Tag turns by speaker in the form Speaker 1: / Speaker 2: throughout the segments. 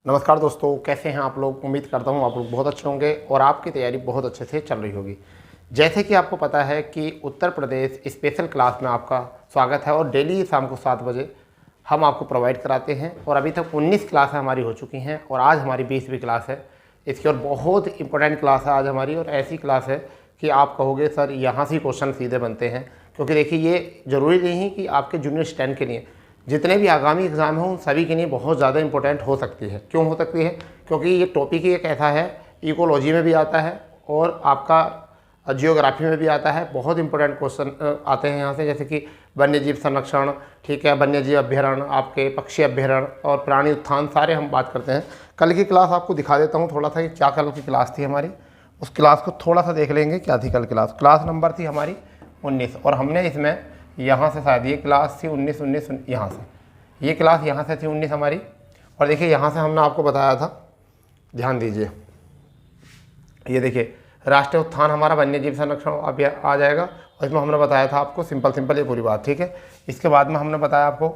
Speaker 1: नमस्कार दोस्तों, कैसे हैं आप लोग। उम्मीद करता हूं आप लोग बहुत अच्छे होंगे और आपकी तैयारी बहुत अच्छे से चल रही होगी। जैसे कि आपको पता है कि उत्तर प्रदेश स्पेशल क्लास में आपका स्वागत है और डेली शाम को 7 बजे हम आपको प्रोवाइड कराते हैं और अभी तक 19 क्लासें हमारी हो चुकी हैं और आज हमारी 20वीं क्लास है। इसकी और बहुत इंपॉर्टेंट क्लास है आज हमारी, और ऐसी क्लास है कि आप कहोगे सर यहाँ से क्वेश्चन सीधे बनते हैं। क्योंकि देखिए, ये ज़रूरी नहीं है कि आपके जूनियर स्टैंड के लिए, जितने भी आगामी एग्ज़ाम हैं उन सभी के लिए बहुत ज़्यादा इंपॉर्टेंट हो सकती है। क्यों हो सकती है? क्योंकि ये टॉपिक ही एक ऐसा है, इकोलॉजी में भी आता है और आपका जियोग्राफी में भी आता है। बहुत इंपॉर्टेंट क्वेश्चन आते हैं यहाँ से, जैसे कि वन्यजीव संरक्षण, ठीक है, वन्यजीव अभ्यारण्य, आपके पक्षी अभ्यारण्य और प्राणी उत्थान, सारे हम बात करते हैं। कल की क्लास आपको दिखा देता हूँ थोड़ा सा कि क्या कल की क्लास थी हमारी। उस क्लास को थोड़ा सा देख लेंगे, क्या थी कल क्लास नंबर थी हमारी 19, और हमने इसमें यहाँ से शायद ये क्लास थी 19 यहाँ से, ये क्लास यहाँ से थी 19 हमारी। और देखिए यहाँ से हमने आपको बताया था, ध्यान दीजिए, ये देखिए राष्ट्रीय उत्थान हमारा वन्यजीव संरक्षण अभियान आ जाएगा और इसमें हमने बताया था आपको सिंपल ये पूरी बात, ठीक है। इसके बाद में हमने बताया आपको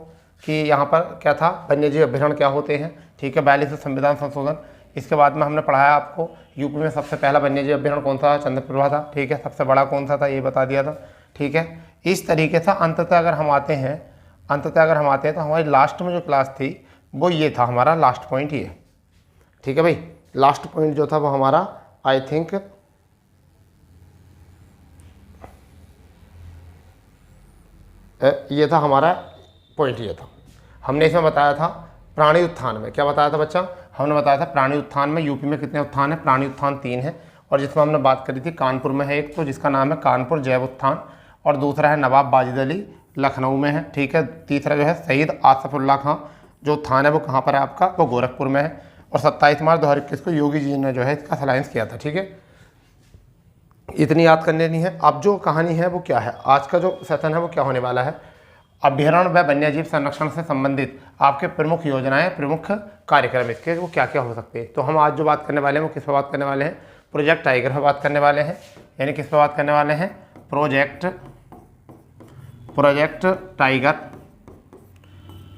Speaker 1: कि यहाँ पर क्या था, वन्यजीव अभ्यारण्य क्या होते हैं, ठीक है, 42 संविधान संशोधन। इसके बाद में हमने पढ़ाया आपको यूपी में सबसे पहला वन्यजीव अभ्यारण्य कौन सा, चंद्रप्रभा था, ठीक है, सबसे बड़ा कौन सा था ये बता दिया था, ठीक है। इस तरीके से अंततः अगर हम आते हैं तो हमारी लास्ट में जो क्लास थी वो ये था, हमारा लास्ट पॉइंट ये, ठीक है भाई। लास्ट पॉइंट जो था वो हमारा आई थिंक ये था, हमारा पॉइंट ये था। हमने इसमें बताया था प्राणी उत्थान में, क्या बताया था बच्चा, हमने बताया था प्राणी उत्थान में यूपी में कितने उत्थान है, प्राणी उत्थान 3 है। और जिसमें हमने बात करी थी कानपुर में है एक, तो जिसका नाम है कानपुर जैव उत्थान, और दूसरा है नवाब वाजिद अली लखनऊ में है, ठीक है। तीसरा जो है शहीद आसफुल्ला खां जो उत्थान है वो कहाँ पर है आपका, वो गोरखपुर में है। और 27 मार्च 2021 को योगी जी ने जो है इसका सलाइंस किया था, ठीक है। इतनी याद करने नहीं है। अब जो कहानी है वो क्या है, आज का जो सेशन है वो क्या होने वाला है, अभ्यारण्य व वन्यजीव संरक्षण से संबंधित आपके प्रमुख योजनाएं, प्रमुख कार्यक्रम इसके वो क्या क्या हो सकते हैं। तो हम आज जो बात करने वाले हैं वो किस पर बात करने वाले हैं, प्रोजेक्ट टाइगर पर बात करने वाले हैं। यानी किस पर बात करने वाले हैं, प्रोजेक्ट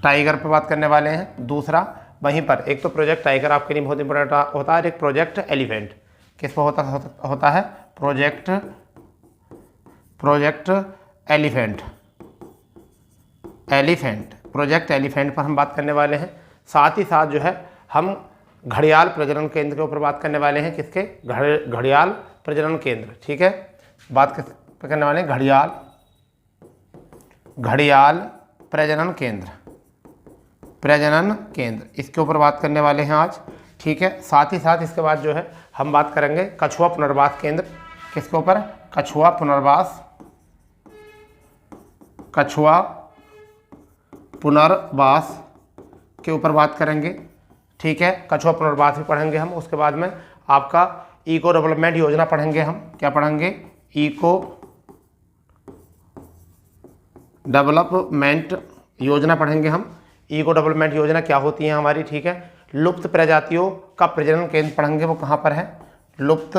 Speaker 1: टाइगर पर बात करने वाले हैं। दूसरा वहीं पर एक तो प्रोजेक्ट टाइगर आपके लिए बहुत इंपॉर्टेंट होता है, एक प्रोजेक्ट एलिफेंट किस पर होता है, प्रोजेक्ट प्रोजेक्ट एलिफेंट पर हम बात करने वाले हैं। साथ ही साथ जो है हम घड़ियाल प्रजनन केंद्र के ऊपर बात करने वाले हैं, किसके, घड़ियाल प्रजनन केंद्र, ठीक है। बात करने वाले हैं घड़ियाल प्रजनन केंद्र, इसके ऊपर बात करने वाले हैं आज, ठीक है। साथ ही साथ इसके बाद जो है हम बात करेंगे कछुआ पुनर्वास केंद्र, किसके ऊपर, कछुआ पुनर्वास के ऊपर बात करेंगे, ठीक है। कछुआ पुनर्वास भी पढ़ेंगे हम। उसके बाद में आपका इको डेवलपमेंट योजना पढ़ेंगे हम, क्या पढ़ेंगे, इको डेवलपमेंट योजना पढ़ेंगे हम। इको डेवलपमेंट योजना क्या होती है हमारी, ठीक है। लुप्त प्रजातियों का प्रजनन केंद्र पढ़ेंगे, वो कहाँ पर है, लुप्त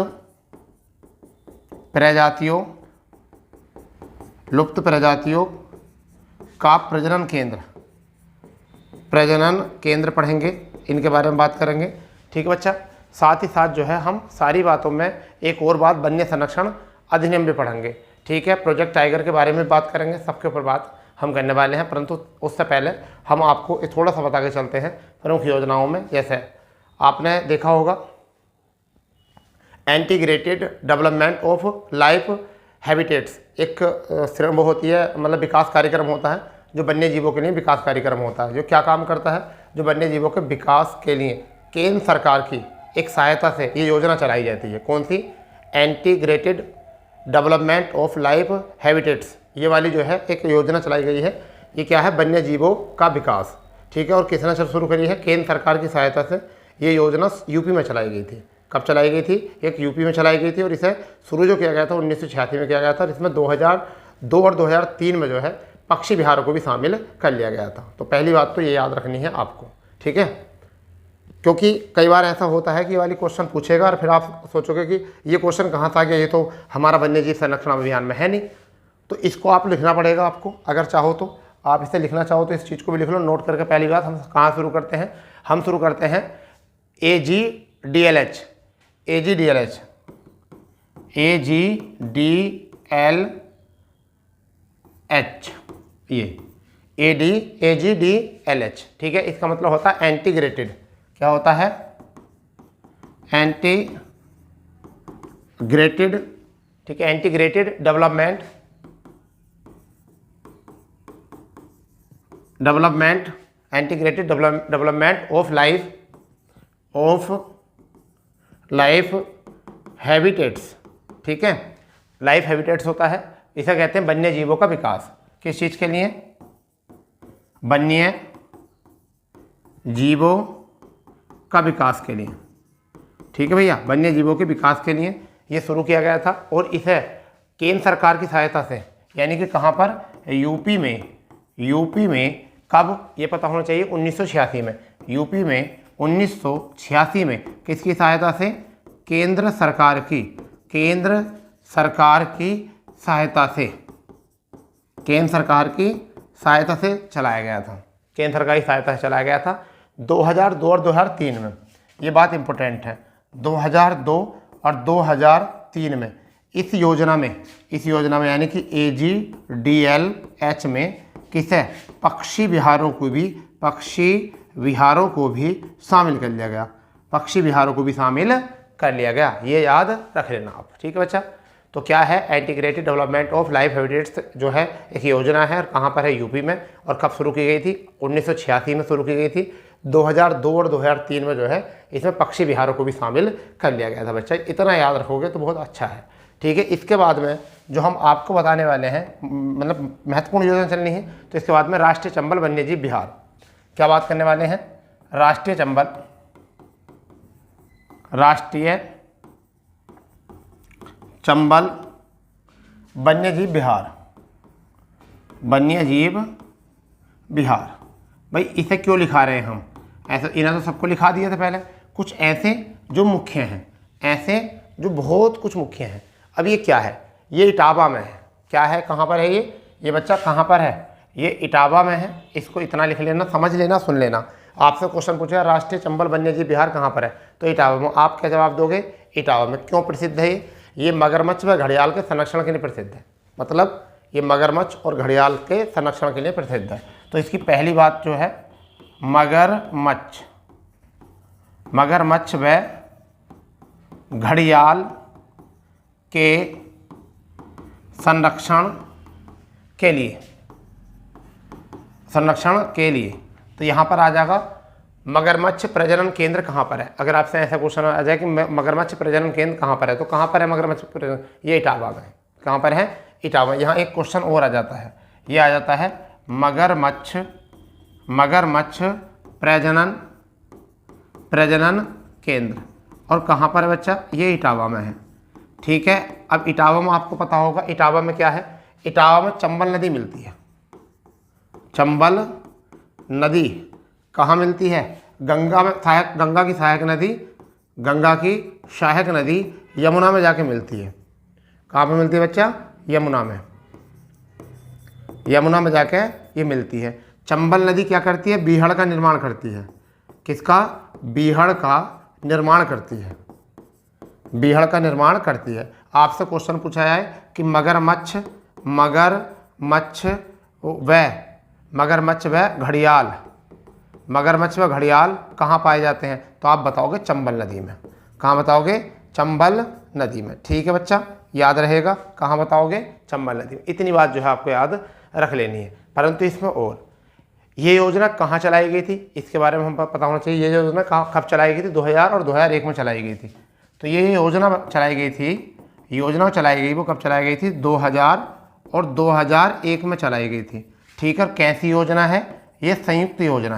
Speaker 1: प्रजातियों का प्रजनन केंद्र पढ़ेंगे, इनके बारे में बात करेंगे, ठीक है बच्चा। साथ ही साथ जो है हम सारी बातों में एक और बात, वन्य संरक्षण अधिनियम भी पढ़ेंगे, ठीक है। प्रोजेक्ट टाइगर के बारे में बात करेंगे, सबके ऊपर बात हम करने वाले हैं। परंतु उससे पहले हम आपको थोड़ा सा बता के चलते हैं प्रमुख योजनाओं में। जैसे आपने देखा होगा integrated development of life habitats, एक वो होती है, मतलब विकास कार्यक्रम होता है जो वन्य जीवों के लिए विकास कार्यक्रम होता है। जो क्या काम करता है, जो वन्य जीवों के विकास के लिए केंद्र सरकार की एक सहायता से ये योजना चलाई जाती है। कौन सी, integrated development of life habitats, ये वाली जो है एक योजना चलाई गई है। ये क्या है, वन्य जीवों का विकास, ठीक है। और किसने शुरू करी है, केंद्र सरकार की सहायता से ये योजना यूपी में चलाई गई थी। कब चलाई गई थी, एक यूपी में चलाई गई थी और इसे शुरू जो किया गया था 1986 में किया गया था। और इसमें 2002 और 2003 में जो है पक्षी विहारों को भी शामिल कर लिया गया था। तो पहली बात तो ये याद रखनी है आपको, ठीक है। क्योंकि कई बार ऐसा होता है कि ये वाली क्वेश्चन पूछेगा और फिर आप सोचोगे कि ये क्वेश्चन कहाँ से आ गया, ये तो हमारा वन्यजीव संरक्षण अभियान में है नहीं। तो इसको आप लिखना पड़ेगा आपको, अगर चाहो तो आप इसे लिखना चाहो तो इस चीज़ को भी लिख लो नोट करके। पहली बात हम कहाँ शुरू करते हैं, हम शुरू करते हैं AGDLH, AGDLH, AGDLH, ये AGDLH, ठीक है। इसका मतलब होता है इंटीग्रेटेड, क्या होता है, इंटीग्रेटेड, ठीक है, integrated development integrated development of life habitats, ठीक है। लाइफ हैबिटेट्स होता है, इसे कहते हैं वन्य जीवों का विकास। किस चीज़ के लिए, वन्य जीवों का विकास के लिए, ठीक है भैया, वन्य जीवों के विकास के लिए ये शुरू किया गया था। और इसे केंद्र सरकार की सहायता से, यानी कि कहाँ पर, यूपी में कब, ये पता होना चाहिए, 1986 में, यूपी में 1986 में किसकी सहायता से, केंद्र सरकार की सहायता से, केंद्र सरकार की सहायता से चलाया गया था, केंद्र सरकार की सहायता से चलाया गया था 2002 और 2003 में। ये बात इंपॉर्टेंट है, 2002 और 2003 में इस योजना में यानी कि AGDLH में किसे, पक्षी विहारों को भी शामिल कर लिया गया, पक्षी विहारों को भी शामिल कर लिया गया, ये याद रख लेना आप, ठीक है बच्चा। तो क्या है, integrated development of life habitats जो है एक योजना है, और कहाँ पर है, यूपी में। और कब शुरू की गई थी, 1986 में शुरू की गई थी। 2002 और 2003 में जो है इसमें पक्षी विहारों को भी शामिल कर लिया गया था बच्चा। इतना याद रखोगे तो बहुत अच्छा है, ठीक है। इसके बाद में जो हम आपको बताने वाले हैं, मतलब महत्वपूर्ण योजना चलनी है, तो इसके बाद में राष्ट्रीय चंबल वन्यजीव विहार, क्या बात करने वाले हैं, राष्ट्रीय चंबल वन्यजीव विहार। भाई इसे क्यों लिखा रहे हैं हम, ऐसे इन्हें तो सबको लिखा दिया था पहले, कुछ ऐसे जो मुख्य हैं, ऐसे जो बहुत कुछ मुख्य हैं। अब ये क्या है, ये इटावा में है, क्या है, कहाँ पर है ये बच्चा कहाँ पर है, ये इटावा में है। इसको इतना लिख लेना, समझ लेना, सुन लेना। आपसे क्वेश्चन पूछेगा राष्ट्रीय चंबल वन्यजीव विहार कहाँ पर है, तो इटावा में। आप क्या जवाब दोगे, इटावा में। क्यों प्रसिद्ध है ये मगरमच्छ व घड़ियाल के संरक्षण के लिए प्रसिद्ध है, मतलब ये मगरमच्छ और घड़ियाल के संरक्षण के लिए प्रसिद्ध है। तो इसकी पहली बात जो है, मगरमच्छ व घड़ियाल के संरक्षण के लिए तो यहाँ पर आ जाएगा मगरमच्छ प्रजनन केंद्र कहाँ पर है। अगर आपसे ऐसा क्वेश्चन आ जाए कि मगरमच्छ प्रजनन केंद्र कहाँ पर है, तो कहाँ पर है मगरमच्छ प्रजनन, ये इटावा में। कहाँ पर है, इटावा। यहाँ एक क्वेश्चन और आ जाता है, ये आ जाता है मगरमच्छ प्रजनन केंद्र, और कहाँ पर है बच्चा, ये इटावा में है, ठीक है। अब इटावा में आपको पता होगा, इटावा में क्या है, इटावा में चंबल नदी मिलती है। चंबल नदी कहाँ मिलती है, गंगा में, गंगा की सहायक नदी यमुना में जाके मिलती है। कहाँ पे मिलती है बच्चा, यमुना में जाके ये मिलती है। चंबल नदी क्या करती है, बीहड़ का निर्माण करती है। किसका, बीहड़ का निर्माण करती है, बीहड़ का निर्माण करती है। आपसे क्वेश्चन पूछा जाए कि मगरमच्छ व घड़ियाल कहाँ पाए जाते हैं, तो आप बताओगे चंबल नदी में। कहाँ बताओगे, चंबल नदी में, ठीक है बच्चा, याद रहेगा। कहाँ बताओगे, चंबल नदी में। इतनी बात जो है आपको याद रख लेनी है। परंतु इसमें और ये योजना कहाँ चलाई गई थी, इसके बारे में हम पता होना चाहिए। ये योजना कब चलाई गई थी, 2000 और 2001 में चलाई गई थी। तो ये योजना चलाई गई थी, वो कब चलाई गई थी, 2000 और 2001 में चलाई गई थी, ठीक है। कैसी योजना है, ये संयुक्त योजना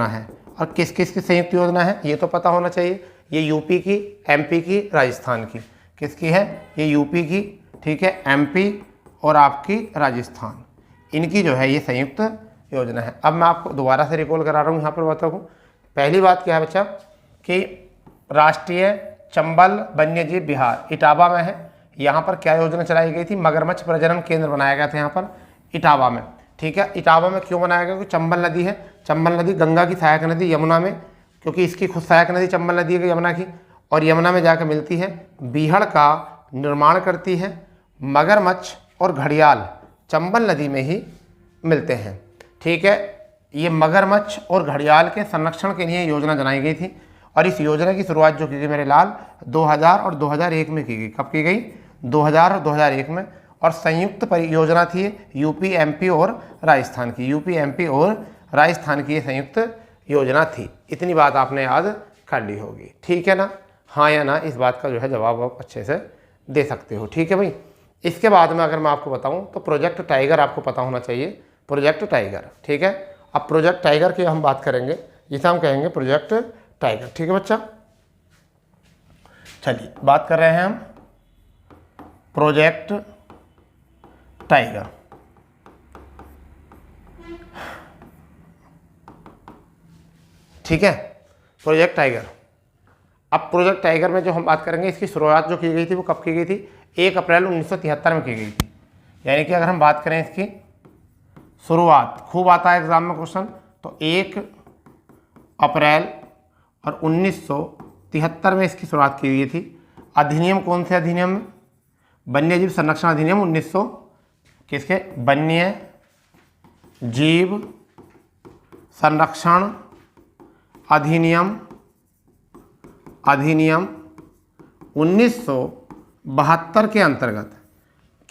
Speaker 1: है। और किस किस की संयुक्त योजना है, ये तो पता होना चाहिए। ये यूपी की, एमपी की, राजस्थान की। किसकी है, ये यूपी की, ठीक है, एमपी और आपकी राजस्थान, इनकी जो है ये संयुक्त योजना है। अब मैं आपको दोबारा से रिकॉल करा रहा हूँ, यहाँ पर बताऊँ। पहली बात क्या है बच्चा, कि राष्ट्रीय चंबल वन्यजीव विहार इटावा में है। यहाँ पर क्या योजना चलाई गई थी, मगरमच्छ प्रजनन केंद्र बनाया गया था यहाँ पर इटावा में। ठीक है। इटावा में क्यों बनाया गया? क्योंकि चंबल नदी है, चंबल नदी गंगा की सहायक नदी यमुना में, क्योंकि इसकी खुद सहायक नदी चंबल नदी है यमुना की, और यमुना में जाकर मिलती है, बीहड़ का निर्माण करती है। मगरमच्छ और घड़ियाल चंबल नदी में ही मिलते हैं, ठीक है। ये मगरमच्छ और घड़ियाल के संरक्षण के लिए योजना बनाई गई थी, और इस योजना की शुरुआत जो की गई मेरे लाल 2000 और 2001 में की गई। कब की गई? 2000 और 2001 में। और संयुक्त परियोजना थी यूपी, एमपी और राजस्थान की, यूपी, एमपी और राजस्थान की ये संयुक्त योजना थी। इतनी बात आपने याद कर ली होगी, ठीक है ना? हाँ या ना, इस बात का जो है जवाब आप अच्छे से दे सकते हो, ठीक है भाई। इसके बाद में अगर मैं आपको बताऊं तो प्रोजेक्ट टाइगर आपको पता होना चाहिए, प्रोजेक्ट टाइगर, ठीक है। अब प्रोजेक्ट टाइगर की हम बात करेंगे, जिसे हम कहेंगे प्रोजेक्ट टाइगर, ठीक है बच्चा। चलिए बात कर रहे हैं हम प्रोजेक्ट टाइगर। ठीक है, प्रोजेक्ट टाइगर। अब प्रोजेक्ट टाइगर में जो हम बात करेंगे, इसकी शुरुआत जो की गई थी वो कब की गई थी? 1 अप्रैल 1973 में की गई थी। यानी कि अगर हम बात करें इसकी शुरुआत, खूब आता है एग्जाम में क्वेश्चन, तो 1 अप्रैल और 1973 में इसकी शुरुआत की गई थी। अधिनियम कौन से अधिनियम में? वन्य जीव संरक्षण अधिनियम 1900, किसके? वन्य जीव संरक्षण अधिनियम 1972 के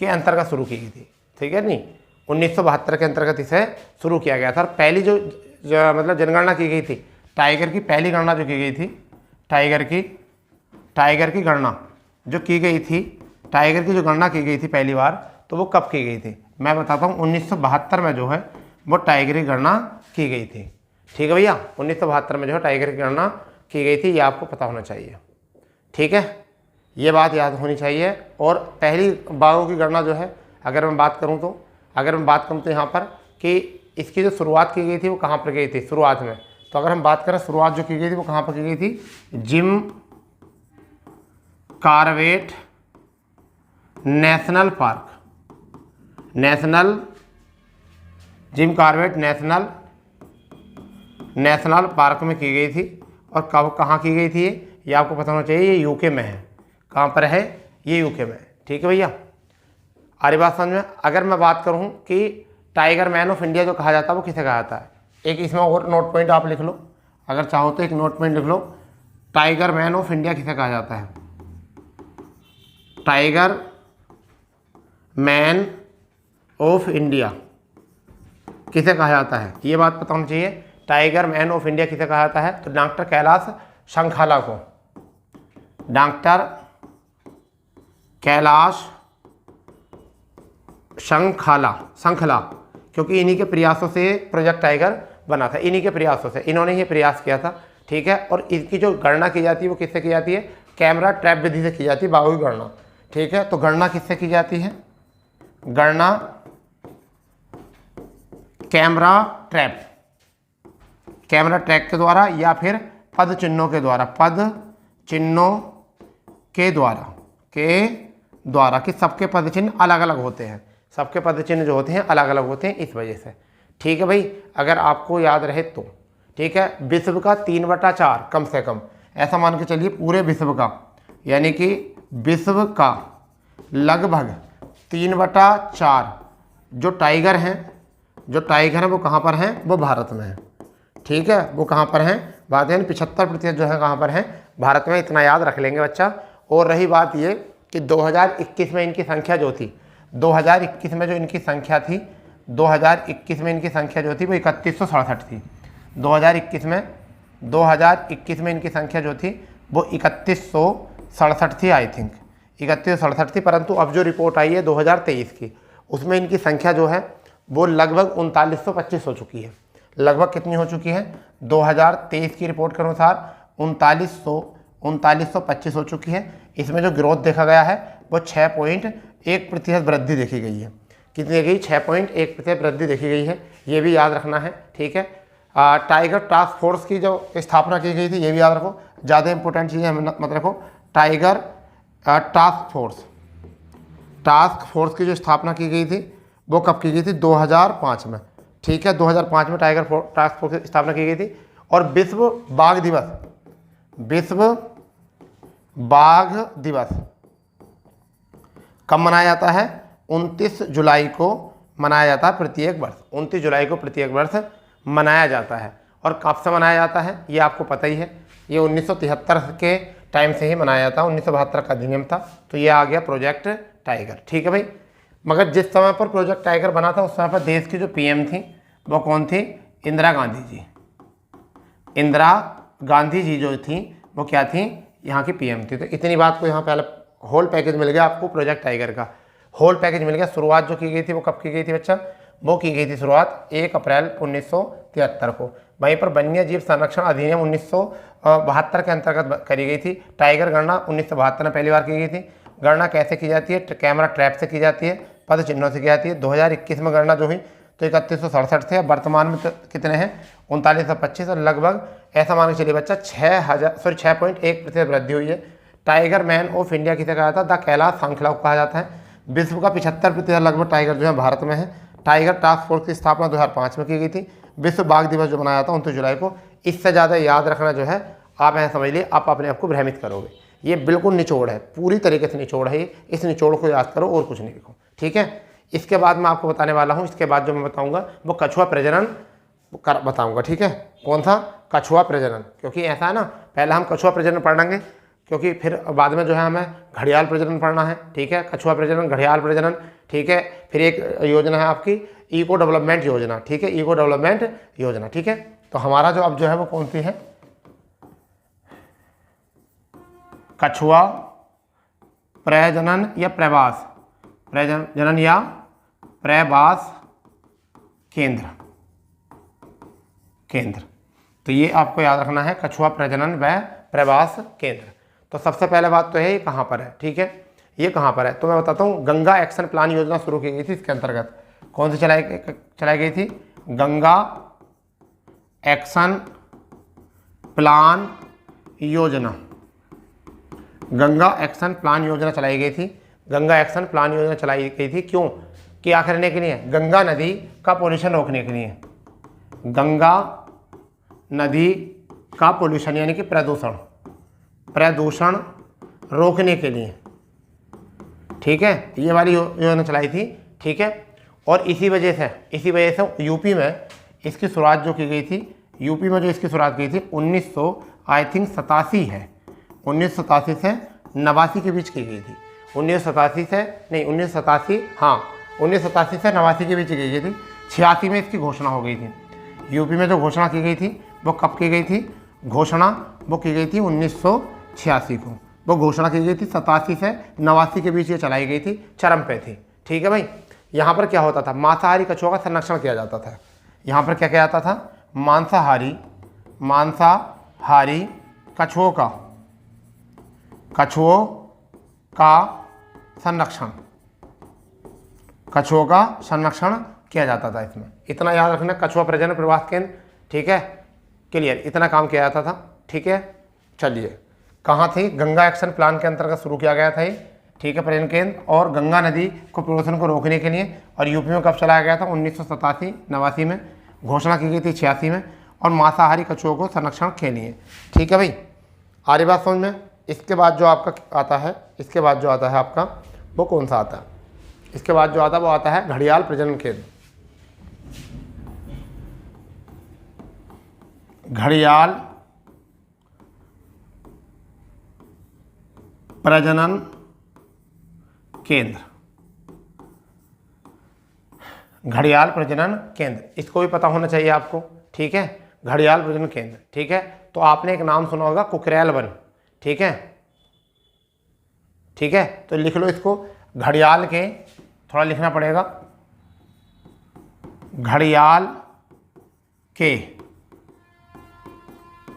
Speaker 1: अंतर्गत शुरू की गई थी, ठीक है नहीं? 1972 के अंतर्गत इसे शुरू किया गया था। और पहली जो मतलब जनगणना की गई थी टाइगर की, पहली गणना जो की गई थी टाइगर की गणना जो की गई थी, टाइगर की जो गणना की गई थी पहली बार, तो वो कब की गई थी? मैं बताता हूँ, 1972 में जो है वो टाइगर की गणना की गई थी, ठीक है भैया। 1972 में जो है टाइगर की गणना की गई थी, ये आपको पता होना चाहिए, ठीक है, ये बात याद होनी चाहिए। और पहली बाघों की गणना जो है, अगर मैं बात करूं तो यहाँ पर कि इसकी जो शुरुआत की गई थी वो कहाँ पर गई थी शुरुआत में? तो अगर हम बात करें शुरुआत जो की गई थी वो कहाँ पर की गई थी? Jim Corbett national park, Jim Corbett national park में की गई थी। और कब कहाँ की गई थी ये आपको पता होना चाहिए। ये यूके में है। कहाँ पर है? ये यूके में, ठीक है भैया। आ रही बात समझ में? अगर मैं बात करूँ कि टाइगर मैन ऑफ इंडिया जो कहा जाता है वो किसे कहा जाता है? एक इसमें और नोट पॉइंट आप लिख लो, अगर चाहो तो एक नोट पॉइंट लिख लो। टाइगर मैन ऑफ इंडिया किसे कहा जाता है? टाइगर मैन ऑफ इंडिया किसे कहा जाता है? ये बात पता होनी चाहिए। टाइगर मैन ऑफ इंडिया किसे कहा जाता है? तो डॉक्टर कैलाश संखला को, डॉक्टर कैलाश संखला, क्योंकि इन्हीं के प्रयासों से प्रोजेक्ट टाइगर बना था, इन्हीं के प्रयासों से, इन्होंने ये प्रयास किया था, ठीक है। और इसकी जो गणना की जाती है वो किससे की जाती है? कैमरा ट्रैप विधि से की जाती है बाघों की गणना, ठीक है। तो गणना किससे की जाती है? गणना कैमरा ट्रैप के द्वारा या फिर पद चिन्हों के द्वारा कि सबके पद चिन्ह अलग अलग होते हैं, सबके पद चिन्ह जो होते हैं अलग अलग होते हैं, इस वजह से, ठीक है भाई। अगर आपको याद रहे तो, ठीक है, विश्व का 3/4 कम से कम, ऐसा मान के चलिए पूरे विश्व का, यानी कि विश्व का लगभग 3/4 जो टाइगर हैं वो कहाँ पर हैं? वो भारत में हैं, ठीक है। वो कहाँ पर हैं? बात है 75% जो है कहाँ पर हैं? भारत में। इतना याद रख लेंगे बच्चा। और रही बात ये कि 2021 में इनकी संख्या जो थी, 2021 में जो इनकी संख्या थी, 2021 में इनकी संख्या जो थी वो 3167 थी। 2021 में इनकी संख्या जो थी वो 3167 थी, आई थिंक 3167 थी। परंतु अब जो रिपोर्ट आई है 2023 की, उसमें इनकी संख्या जो है वो लगभग 3925 हो चुकी है। लगभग कितनी हो चुकी है? 2023 की रिपोर्ट के अनुसार 3925 हो चुकी है। इसमें जो ग्रोथ देखा गया है वो 6.1% वृद्धि देखी गई है। कितनी देखी गई? 6.1% वृद्धि देखी गई है, ये भी याद रखना है, ठीक है। टाइगर टास्क फोर्स की जो स्थापना की गई थी ये भी याद रखो, ज़्यादा इंपॉर्टेंट चीज़ें मत रखो। टाइगर टास्क फोर्स की जो स्थापना की गई थी वो कब की गई थी? 2005 में। ठीक है, 2005 में टाइगर टास्क फोर्स की स्थापना की गई थी। और विश्व बाघ दिवस, विश्व बाघ दिवस कब मनाया जाता है? 29 जुलाई को मनाया जाता है प्रत्येक वर्ष। 29 जुलाई को प्रत्येक वर्ष मनाया जाता है। और कब से मनाया जाता है ये आपको पता ही है, ये 1973 के टाइम से ही मनाया जाता है। 1972 का अधिनियम था, तो ये आ गया प्रोजेक्ट टाइगर। ठीक है भाई। मगर जिस समय पर प्रोजेक्ट टाइगर बना था उस समय पर देश की जो पीएम थी वो कौन थी? इंदिरा गांधी जी। इंदिरा गांधी जी जो थी वो क्या थी? यहाँ की पीएम थी। तो इतनी बात को यहाँ पहले होल पैकेज मिल गया आपको, प्रोजेक्ट टाइगर का होल पैकेज मिल गया। शुरुआत जो की गई थी वो कब की गई थी बच्चा? वो की गई थी शुरुआत 1 अप्रैल 1973 को। वहीं पर वन्य जीव संरक्षण अधिनियम 1972 के अंतर्गत करी गई थी। टाइगर गणना 1972 में पहली बार की गई थी। गणना कैसे की जाती है? कैमरा ट्रैप से की जाती है, पद चिन्हों से की जाती है। 2021 में गणना जो हुई तो 3167 थे। वर्तमान में कितने हैं? 3925। और लगभग ऐसा मान के चलिए बच्चा 6.1% वृद्धि हुई है। टाइगर मैन ऑफ इंडिया किसे कहा जाता है? द कैलाश सांखला को कहा जाता है। विश्व का 75% लगभग टाइगर जो है भारत में है। टाइगर टास्क फोर्स की स्थापना 2005 में की गई थी। विश्व बाघ दिवस जो मनाया था 29 जुलाई को। इससे ज़्यादा याद रखना जो है आप ऐसा समझ लिए, आप अपने आप को भ्रमित करोगे। ये बिल्कुल निचोड़ है, पूरी तरीके से निचोड़ है ये। इस निचोड़ को याद करो और कुछ नहीं लिखो। ठीक है। इसके बाद मैं आपको बताने वाला हूँ, इसके बाद जो मैं बताऊँगा वो कछुआ प्रजनन बताऊँगा। ठीक है। कौन सा? कछुआ प्रजनन। क्योंकि ऐसा है ना, पहले हम कछुआ प्रजनन पढ़ेंगे, क्योंकि फिर बाद में जो है हमें घड़ियाल प्रजनन पढ़ना है। ठीक है। कछुआ प्रजनन, घड़ियाल प्रजनन। ठीक है। फिर एक योजना है आपकी इको डेवलपमेंट योजना। ठीक है, इको डेवलपमेंट योजना। ठीक है। तो हमारा जो अब जो है वो कौन सी है? कछुआ प्रजनन या प्रवास, प्रजनन या प्रवास केंद्र। तो ये आपको याद रखना है, कछुआ प्रजनन व प्रवास केंद्र। तो सबसे पहले बात तो है ये कहाँ पर है? ठीक है, ये कहाँ पर है तो मैं बताता हूँ। गंगा एक्शन प्लान योजना शुरू की गई थी। इसके अंतर्गत कौन सी चलाई गई थी? गंगा एक्शन प्लान योजना। गंगा एक्शन प्लान योजना चलाई गई थी। गंगा एक्शन प्लान योजना चलाई गई थी क्यों? क्या करने के लिए? गंगा नदी का पोल्यूशन रोकने के लिए। गंगा नदी का पोल्यूशन यानी कि प्रदूषण रोकने के लिए। ठीक है, ये वाली योजना चलाई थी। ठीक है। और इसी वजह से यूपी में इसकी शुरुआत जो की गई थी, यूपी में जो इसकी शुरुआत की थी 1987 है, 1987 से 89 के बीच की गई थी। 1987 से 89 के बीच की गई थी। 86 में इसकी घोषणा हो गई थी। यूपी में जो घोषणा की गई थी वो कब की गई थी? घोषणा वो की गई थी 1986 को। वो घोषणा की गई थी 87 से 89 के बीच ये चलाई गई थी, चरम पे थी। ठीक है भाई। यहाँ पर क्या होता था? मांसाहारी कछुओं का संरक्षण किया जाता था। यहाँ पर क्या किया जाता था? मांसाहारी कछुओं का संरक्षण किया जाता था। इसमें इतना याद रखना, कछुआ प्रजनन प्रवास केंद्र। ठीक है, क्लियर, इतना काम किया जाता था। ठीक है। चलिए, कहाँ थी? गंगा एक्शन प्लान के अंतर्गत शुरू किया गया था ये। ठीक है, प्रजनन केंद्र। और गंगा नदी को प्रदूषण को रोकने के लिए। और यूपी में कब चलाया गया था? 1987-89 में। घोषणा की गई थी 86 में। और मांसाहारी कछुओं को संरक्षण के लिए। ठीक है भाई, आरी बात समझ में। इसके बाद जो आपका आता है, आपका वो कौन सा आता है? इसके बाद जो आता है वो आता है घड़ियाल प्रजनन केंद्र। घड़ियाल प्रजनन केंद्र। घड़ियाल प्रजनन केंद्र, इसको भी पता होना चाहिए आपको। ठीक है, घड़ियाल प्रजनन केंद्र। ठीक है। तो आपने एक नाम सुना होगा, कुकरेल वन। ठीक है, तो लिख लो इसको। घड़ियाल के, थोड़ा लिखना पड़ेगा, घड़ियाल के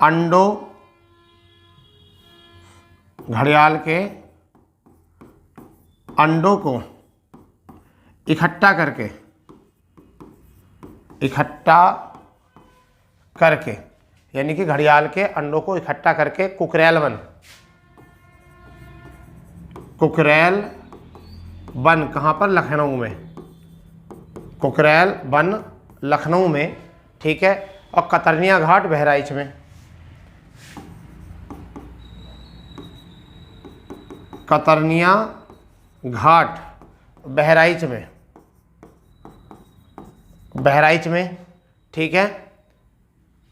Speaker 1: अंडों, घड़ियाल के अंडों को इकट्ठा करके यानी कि घड़ियाल के अंडों को इकट्ठा करके कुकरेल वन कहाँ पर? लखनऊ में। कुकरेल वन लखनऊ में, ठीक है, और कतरनिया घाट बहराइच में। कतरनिया घाट बहराइच में, बहराइच में, ठीक है,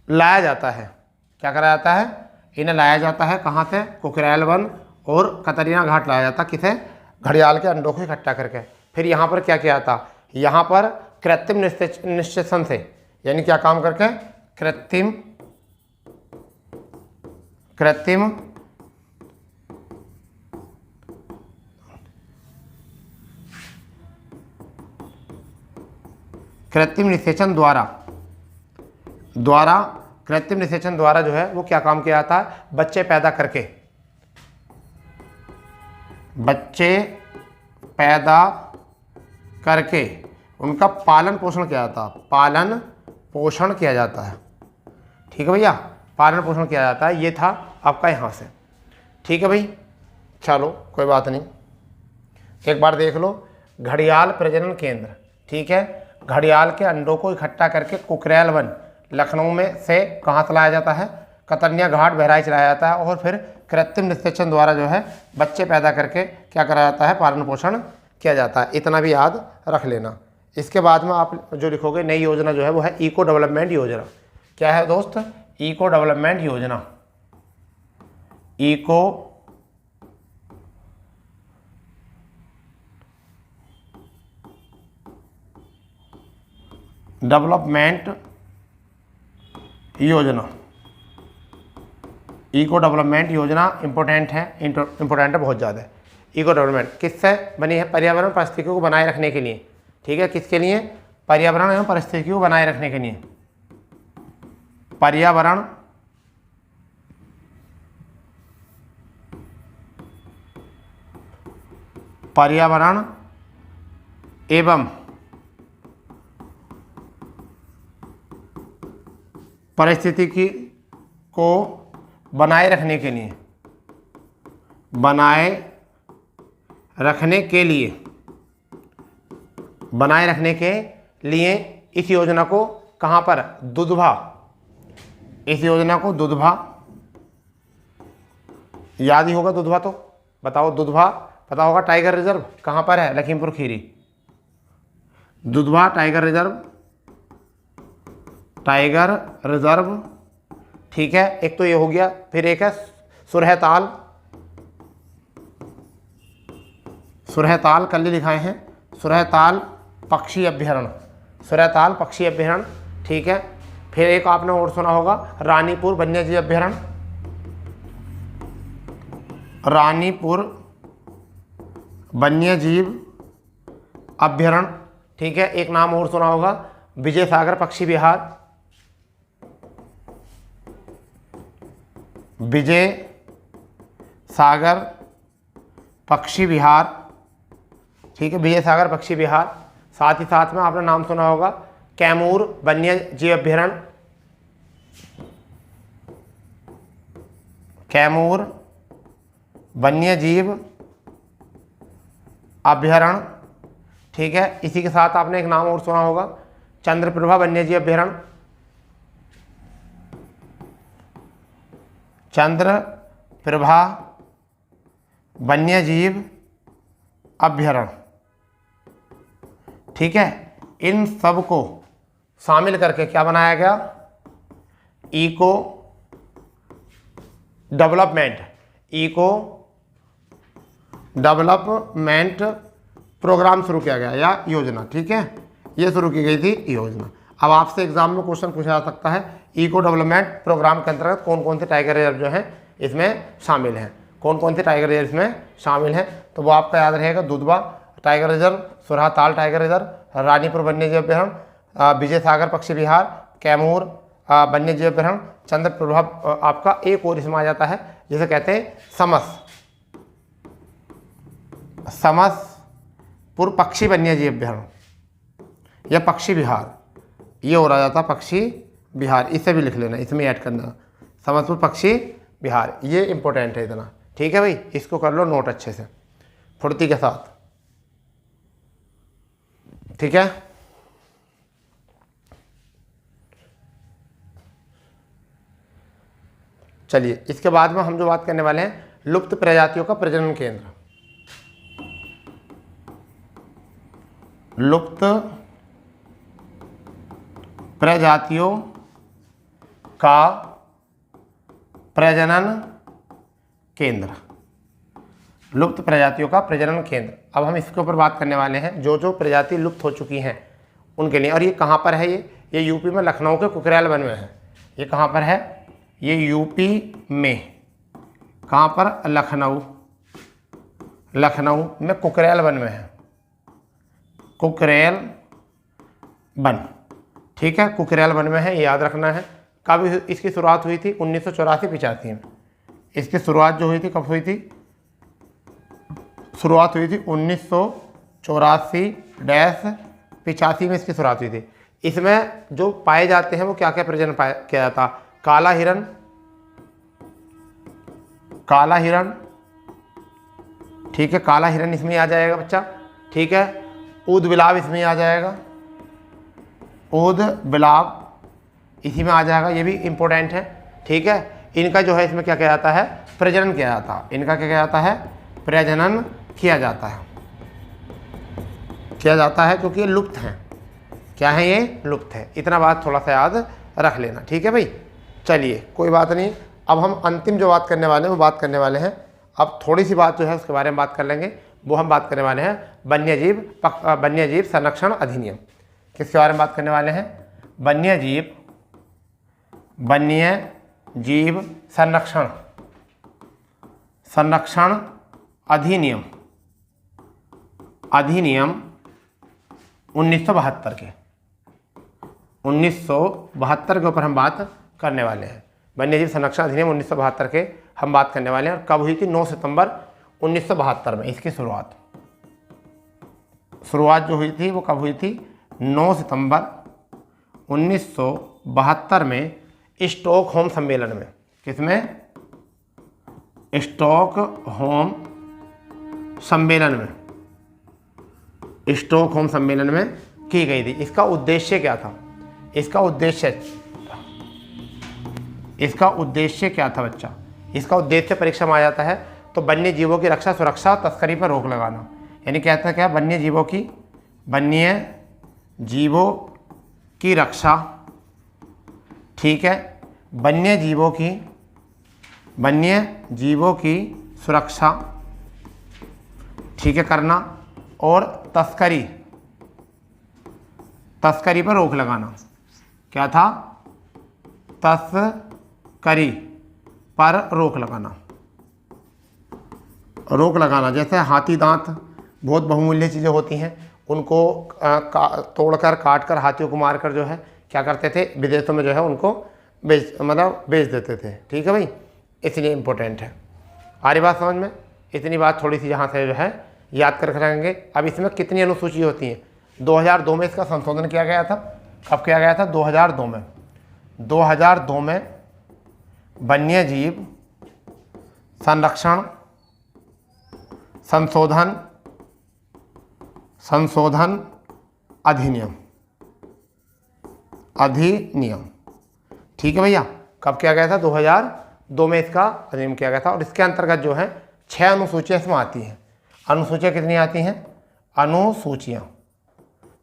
Speaker 1: लाया जाता है। क्या करा जाता है? इन्हें लाया जाता है कहाँ से? कुकरेल वन और कतरनिया घाट लाया जाता। किसे? घड़ियाल के अंडों को इकट्ठा करके। फिर यहाँ पर क्या किया जाता? यहाँ पर कृत्रिम निषेचन से, यानी क्या काम करके? कृत्रिम निषेचन कृत्रिम निषेचन द्वारा जो है वो क्या काम किया जाता है? बच्चे पैदा करके उनका पालन पोषण किया जाता है। ठीक है भैया, पालन पोषण किया जाता है। ये था आपका यहाँ से। ठीक है भाई, चलो कोई बात नहीं। एक बार देख लो, घड़ियाल प्रजनन केंद्र, ठीक है, घड़ियाल के अंडों को इकट्ठा करके कुकरेल वन लखनऊ में से कहाँ से लाया जाता है? कतरनिया घाट बहराइच लाया जाता है, और फिर कृत्रिम निषेचन द्वारा जो है बच्चे पैदा करके क्या करा जाता है? पालन पोषण किया जाता है। इतना भी याद रख लेना। इसके बाद में आप जो लिखोगे नई योजना जो है वो है इको डेवलपमेंट योजना। क्या है दोस्त? इको डेवलपमेंट योजना। इको डेवलपमेंट योजना। इको डेवलपमेंट योजना इंपॉर्टेंट है बहुत ज़्यादा। इको डेवलपमेंट किससे बनी है? पर्यावरण परिस्थितियों को बनाए रखने के लिए। ठीक है, किसके लिए? पर्यावरण एवं परिस्थितियों को बनाए रखने के लिए। पर्यावरण एवं परिस्थिति को बनाए रखने के लिए इस योजना को कहाँ पर? दुधवा। इस योजना को दुधवा, याद ही होगा दुधवा तो, बताओ दुधवा पता होगा। टाइगर रिजर्व कहाँ पर है? लखीमपुर खीरी। दुधवा टाइगर रिजर्व, ठीक है, एक तो ये हो गया। फिर एक है सुरहताल कल ही लिखाए हैं, सुरहताल पक्षी अभ्यारण्य, ठीक है। फिर एक आपने और सुना होगा रानीपुर वन्यजीव अभ्यारण्य, ठीक है। एक नाम और सुना होगा विजय सागर पक्षी विहार, ठीक है, विजय सागर पक्षी विहार। साथ ही साथ में आपने नाम सुना होगा कैमूर वन्यजीव अभ्यारण्य, ठीक है। इसी के साथ आपने एक नाम और सुना होगा चंद्रप्रभा वन्यजीव अभ्यारण्य, चंद्रप्रभा वन्यजीव अभ्यारण्य, ठीक है। इन सब को शामिल करके क्या बनाया गया? इको डेवलपमेंट प्रोग्राम शुरू किया गया या योजना, ठीक है, ये शुरू की गई थी योजना। अब आपसे एग्जाम में क्वेश्चन पूछा जा सकता है इको डेवलपमेंट प्रोग्राम के अंतर्गत कौन कौन से टाइगर रिजर्व जो हैं इसमें शामिल हैं, कौन कौन से टाइगर रिजर्व इसमें शामिल हैं? तो वो आपका याद रहेगा Dudhwa tiger reserve, Surhatal tiger reserve, Ranipur वन्यजीव अभ्यारण्य, विजय सागर पक्षी विहार, कैमूर वन्यजीव अभ्यारण्य, चंद्रप्रभा। आपका एक और इसमें आ जाता है जिसे कहते हैं समसपुर पक्षी वन्यजीव अभ्यारण्य या पक्षी विहार, ये हो रहा जाता पक्षी विहार। इसे भी लिख लेना, इसमें ऐड करना समसपुर पक्षी विहार, ये इंपॉर्टेंट है इतना, ठीक है भाई। इसको कर लो नोट अच्छे से फुर्ती के साथ, ठीक है। चलिए इसके बाद में हम जो बात करने वाले हैं, लुप्त प्रजातियों का प्रजनन केंद्र। लुप्त प्रजातियों का प्रजनन केंद्र। लुप्त प्रजातियों का प्रजनन केंद्र। अब हम इसके ऊपर बात करने वाले हैं जो जो प्रजाति लुप्त हो चुकी हैं उनके लिए। और ये कहाँ पर है? ये यूपी में लखनऊ के कुकरेल वन में है। ये कहाँ पर है? ये यूपी में, कहाँ पर? लखनऊ, लखनऊ में कुकरेल वन में है। कुकरेल वन, ठीक है, कुकरेल वन में है, ये याद रखना है। कब इसकी शुरुआत हुई थी? 1984-85 में। इसकी शुरुआत जो हुई थी, कब हुई थी? शुरुआत हुई थी 1984-85 में इसकी शुरुआत हुई थी। इसमें जो पाए जाते हैं वो क्या क्या प्रजनन किया जाता? काला हिरण, काला हिरण, ठीक है, काला हिरण इसमें आ जाएगा बच्चा, ठीक है। ऊद बिलाव इसमें आ जाएगा, ऊद बिलाव इसी में आ जाएगा, ये भी इम्पोर्टेंट है, ठीक है। इनका जो है इसमें क्या किया जाता है? प्रजनन किया जाता है। इनका क्या किया जाता है? प्रजनन किया जाता है, किया जाता है, क्योंकि ये लुप्त हैं। क्या है? ये लुप्त है। इतना बात थोड़ा सा याद रख लेना, ठीक है भाई। चलिए कोई बात नहीं। अब हम अंतिम जो बात करने वाले हैं वो बात करने वाले हैं, अब थोड़ी सी बात जो है उसके बारे में बात कर लेंगे। वो हम बात करने वाले हैं वन्यजीव संरक्षण अधिनियम। किसके बारे में बात करने वाले हैं? वन्यजीव संरक्षण अधिनियम, अधिनियम 1972 के, 1972 के ऊपर हम बात करने वाले हैं। वन्यजीव संरक्षण अधिनियम 1972 के हम बात करने वाले हैं। और कब हुई थी? 9 सितंबर 1972 में इसकी शुरुआत जो हुई थी वो कब हुई थी? 9 सितंबर 1972 में स्टॉकहोम सम्मेलन में। किसमें? स्टॉकहोम सम्मेलन में, स्टॉकहोम सम्मेलन में की गई थी। इसका उद्देश्य क्या था? इसका उद्देश्य क्या था बच्चा? इसका उद्देश्य परीक्षा में आ जाता है तो वन्य जीवों की रक्षा, सुरक्षा और तस्करी पर रोक लगाना। यानी कहता है क्या? वन्य जीवों की रक्षा, ठीक है, वन्य जीवों की सुरक्षा, ठीक है, करना, और तस्करी पर रोक लगाना। क्या था? तस्करी पर रोक लगाना। जैसे हाथी दांत बहुत बहुमूल्य चीज़ें होती हैं, उनको तोड़कर काटकर हाथियों को मारकर जो है क्या करते थे? विदेशों में जो है उनको बेच देते थे, ठीक है भाई, इसलिए इम्पोर्टेंट है। आ रही बात समझ में? इतनी बात थोड़ी सी यहाँ से जो है याद कर रखेंगे। अब इसमें कितनी अनुसूची होती हैं? 2002 में इसका संशोधन किया गया था। कब किया गया था? 2002 में। 2002 में वन्य जीव संरक्षण संशोधन अधिनियम, ठीक है भैया। कब किया गया था? 2002 में इसका अधिनियम किया गया था। और इसके अंतर्गत जो है 6 अनुसूचियाँ इसमें आती हैं। अनुसूचियाँ कितनी आती हैं? अनुसूचियाँ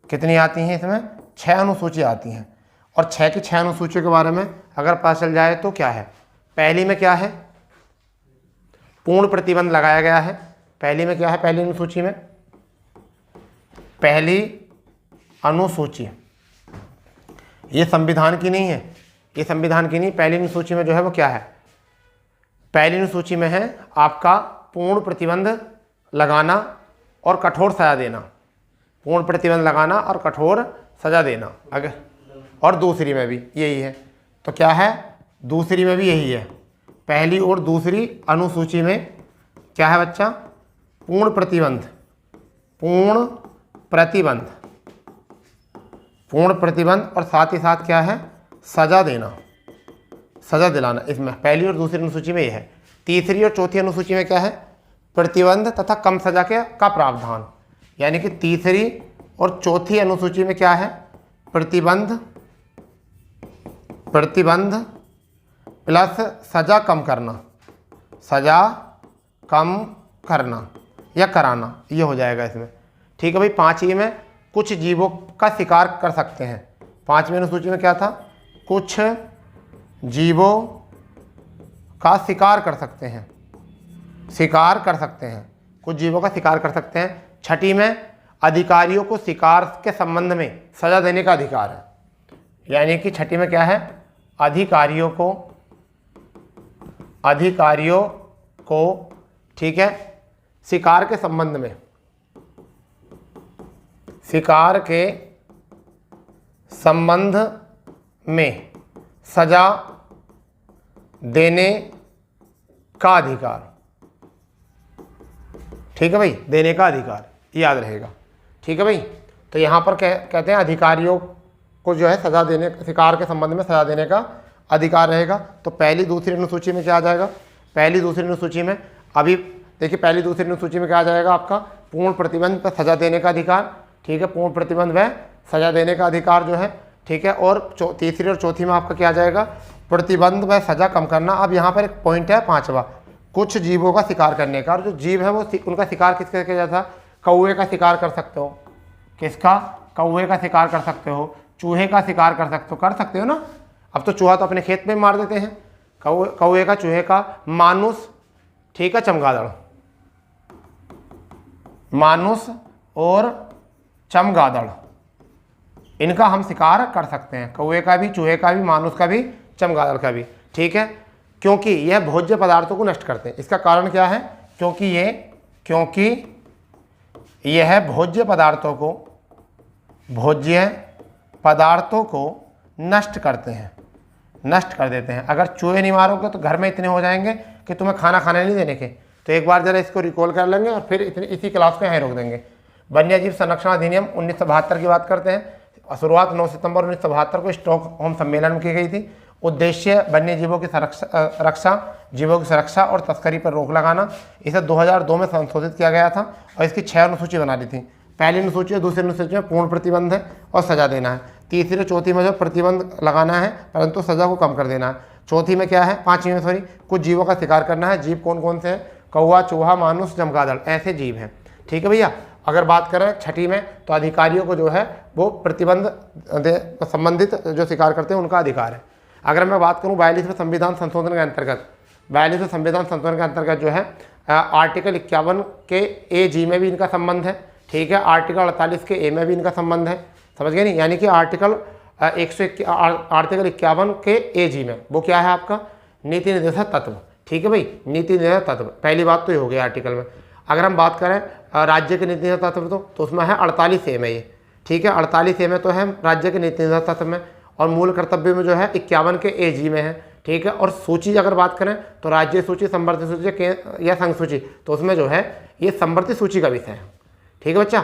Speaker 1: कितनी आती हैं इसमें? 6 अनुसूचियाँ आती हैं। और 6 की 6 अनुसूचियों के बारे में अगर पता चल जाए तो क्या है? पहली में क्या है? पूर्ण प्रतिबंध लगाया गया है। पहली में क्या है? पहली अनुसूची में, पहली अनुसूची ये संविधान की नहीं है, ये संविधान की नहीं। पहली अनुसूची में जो है वो क्या है? पहली अनुसूची में है आपका पूर्ण प्रतिबंध लगाना और कठोर सजा देना। पूर्ण प्रतिबंध लगाना और कठोर सजा देना। अगर और दूसरी में भी यही है, तो क्या है? दूसरी में भी यही है। पहली और दूसरी अनुसूची में क्या है बच्चा? पूर्ण प्रतिबंध और साथ ही साथ क्या है? सजा दिलाना। इसमें पहली और दूसरी अनुसूची में यह है। तीसरी और चौथी अनुसूची में क्या है? प्रतिबंध तथा कम सजा का प्रावधान। यानी कि तीसरी और चौथी अनुसूची में क्या है? प्रतिबंध प्लस सजा कम करना, सजा कम करना या कराना, ये हो जाएगा इसमें। ठीक है भाई। 5 में कुछ जीवों का शिकार कर सकते हैं। 5वीं अनुसूची में क्या था? कुछ जीवों का शिकार कर सकते हैं, शिकार कर सकते हैं, कुछ जीवों का शिकार कर सकते हैं। 6ठी में अधिकारियों को शिकार के संबंध में सजा देने का अधिकार है। यानी कि 6ठी में क्या है? अधिकारियों को ठीक है, शिकार के संबंध में, शिकार के संबंध में सजा देने का अधिकार। ठीक है भाई, देने का अधिकार, याद रहेगा। ठीक है भाई। तो यहाँ पर कहते हैं अधिकारियों को जो है सजा देने, शिकार के संबंध में सजा देने का अधिकार रहेगा। तो पहली दूसरी अनुसूची में क्या आ जाएगा? पहली दूसरी अनुसूची में अभी देखिए, पहली दूसरी अनुसूची में क्या आ जाएगा आपका? पूर्ण प्रतिबंध पर सजा देने का अधिकार। ठीक है, पूर्ण प्रतिबंध व सजा देने का अधिकार जो है। ठीक है। और तीसरी और चौथी में आपका क्या आ जाएगा? प्रतिबंध व सजा कम करना। अब यहाँ पर एक पॉइंट है 5वां, कुछ जीवों का शिकार करने का। और जो जीव है वो उनका शिकार किसका किया जाता? कौवे का शिकार कर सकते हो। किसका? कौवे का शिकार कर सकते हो, चूहे का शिकार कर सकते हो ना। अब तो चूहा तो अपने खेत में मार देते हैं। कौवे का, चूहे का, मानुस, ठीक है, चमगादड़, मानुस और चमगादड़, इनका हम शिकार कर सकते हैं। कौवे का भी, चूहे का भी, मानुस का भी, चमगादड़ का भी। ठीक है। क्योंकि यह भोज्य पदार्थों को नष्ट करते हैं। इसका कारण क्या है? क्योंकि यह भोज्य पदार्थों को नष्ट करते हैं, नष्ट कर देते हैं। अगर चूहे नहीं मारोगे तो घर में इतने हो जाएंगे कि तुम्हें खाना खाने नहीं देने के। तो एक बार जरा इसको रिकॉल कर लेंगे और फिर इसी क्लास को यहाँ रोक देंगे। वन्यजीव संरक्षण अधिनियम 1972 की बात करते हैं। शुरुआत 9 सितंबर 1972 को स्टॉकहोम सम्मेलन में की गई थी। उद्देश्य वन्यजीवों की रक्षा, जीवों की सुरक्षा और तस्करी पर रोक लगाना। इसे 2002 में संशोधित किया गया था और इसकी 6 अनुसूची बना दी थी। पहली अनुसूची और दूसरी अनुसूची में पूर्ण प्रतिबंध है और सजा देना है। तीसरी और चौथी में जो प्रतिबंध लगाना है परंतु सजा को कम कर देना है। चौथी में क्या है? 5वीं में सॉरी, कुछ जीवों का शिकार करना है। जीव कौन कौन से हैं? कौवा, चूहा, मानुस, चमगादड़, ऐसे जीव हैं। ठीक है भैया। अगर बात करें 6ठी में तो अधिकारियों को जो है वो प्रतिबंध संबंधित जो शिकार करते हैं उनका अधिकार है। अगर मैं बात करूं 42वें संविधान संशोधन के अंतर्गत, 42वें संविधान संशोधन के अंतर्गत जो है आर्टिकल 51 के A-G में भी इनका संबंध है। ठीक है। आर्टिकल 48 के A में भी इनका संबंध है। समझ गए नहीं? यानी कि आर्टिकल 51 के A-G में वो क्या है आपका? नीति निर्देशक तत्व। ठीक है भाई, नीति निर्देशक तत्व, पहली बात तो ये हो गई आर्टिकल में। अगर हम बात करें राज्य के नीति निर्देशक तत्व तो उसमें है 48A में ये। ठीक है, 48A में तो है राज्य के नीति निर्देशक तत्व में। और मूल कर्तव्य में जो है 51 के A-G में है। ठीक है। और सूची अगर बात करें तो राज्य सूची, संवर्ती सूची या संघ सूची, तो उसमें जो है ये संवर्ती सूची का विषय है। ठीक है बच्चा।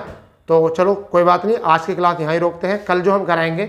Speaker 1: तो चलो कोई बात नहीं, आज की क्लास यहाँ ही रोकते हैं। कल जो हम कराएंगे